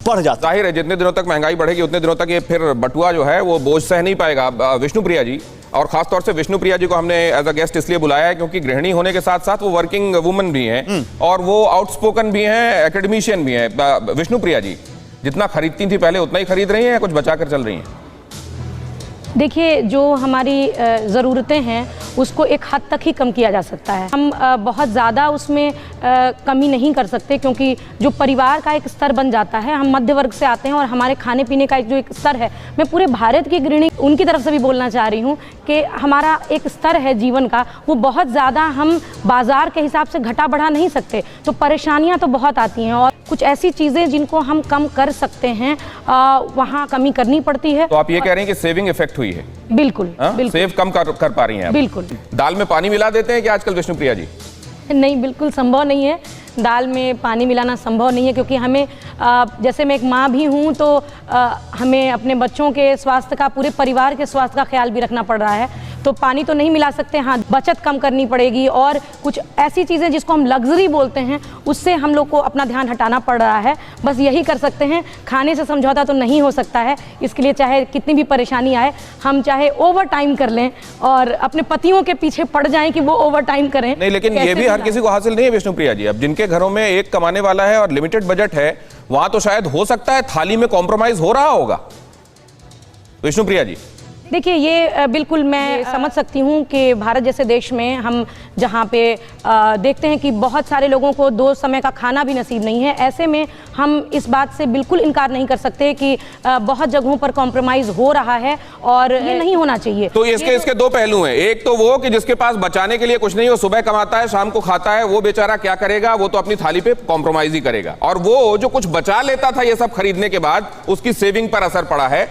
बढ़ जाता है। जाहिर है जितने दिनों तक महंगाई बढ़ेगी उतने दिनों तक ये फिर बटुआ जो है वो बोझ सह नहीं पाएगा। विष्णुप्रिया जी, और खासतौर से विष्णुप्रिया जी को हमने एज अ गेस्ट इसलिए बुलाया है क्योंकि गृहिणी होने के साथ साथ वो वर्किंग वुमन भी हैं और वो आउटस्पोकन भी हैं, एकेडमिशियन भी हैं। विष्णुप्रिया जी, जितना खरीदती थी पहले उतना ही खरीद रही हैं या कुछ बचा कर चल रही हैं? देखिए, जो हमारी ज़रूरतें हैं उसको एक हद तक ही कम किया जा सकता है। हम बहुत ज़्यादा उसमें कमी नहीं कर सकते, क्योंकि जो परिवार का एक स्तर बन जाता है, हम मध्य वर्ग से आते हैं और हमारे खाने पीने का जो एक स्तर है, मैं पूरे भारत की गृहिणी उनकी तरफ से भी बोलना चाह रही हूँ कि हमारा एक स्तर है जीवन का, वो बहुत ज़्यादा हम बाज़ार के हिसाब से घटा बढ़ा नहीं सकते। तो परेशानियाँ तो बहुत आती हैं और कुछ ऐसी चीज़ें जिनको हम कम कर सकते हैं वहाँ कमी करनी पड़ती है। तो आप ये कह रहे हैं कि सेविंग इफेक्ट हुई है? बिल्कुल, बिल्कुल। सेव कम कर पा रही हैं आप? बिल्कुल। दाल में पानी मिला देते हैं कि आजकल विष्णुप्रिया जी? नहीं, बिल्कुल संभव नहीं है। दाल में पानी मिलाना संभव नहीं है, क्योंकि हमें जैसे मैं एक माँ भी हूँ तो हमें अपने बच्चों के स्वास्थ्य का, पूरे परिवार के स्वास्थ्य का ख्याल भी रखना पड़ रहा है। तो पानी तो नहीं मिला सकते, हाँ बचत कम करनी पड़ेगी और कुछ ऐसी चीज़ें जिसको हम लग्जरी बोलते हैं उससे हम लोग को अपना ध्यान हटाना पड़ रहा है। बस यही कर सकते हैं। खाने से समझौता तो नहीं हो सकता है, इसके लिए चाहे कितनी भी परेशानी आए, हम चाहे ओवर टाइम कर लें और अपने पतियों के पीछे पड़ जाएं कि वो ओवर टाइम करें। नहीं, लेकिन ये भी हर किसी को हासिल नहीं है विष्णुप्रिया जी। अब जिनके घरों में एक कमाने वाला है और लिमिटेड बजट है, वहां तो शायद हो सकता है थाली में कॉम्प्रोमाइज हो रहा होगा। विष्णुप्रिया जी, देखिए, ये बिल्कुल मैं समझ सकती हूँ कि भारत जैसे देश में हम जहाँ पे देखते हैं कि बहुत सारे लोगों को 2 समय का खाना भी नसीब नहीं है, ऐसे में हम इस बात से बिल्कुल इनकार नहीं कर सकते कि बहुत जगहों पर कॉम्प्रोमाइज़ हो रहा है और ये नहीं होना चाहिए। तो इसके 2 पहलू हैं। एक तो वो कि जिसके पास बचाने के लिए कुछ नहीं, वो सुबह कमाता है शाम को खाता है, वो बेचारा क्या करेगा? वो तो अपनी थाली पे कॉम्प्रोमाइज ही करेगा। और वो जो कुछ बचा लेता था ये सब खरीदने के बाद, उसकी सेविंग पर असर पड़ा है।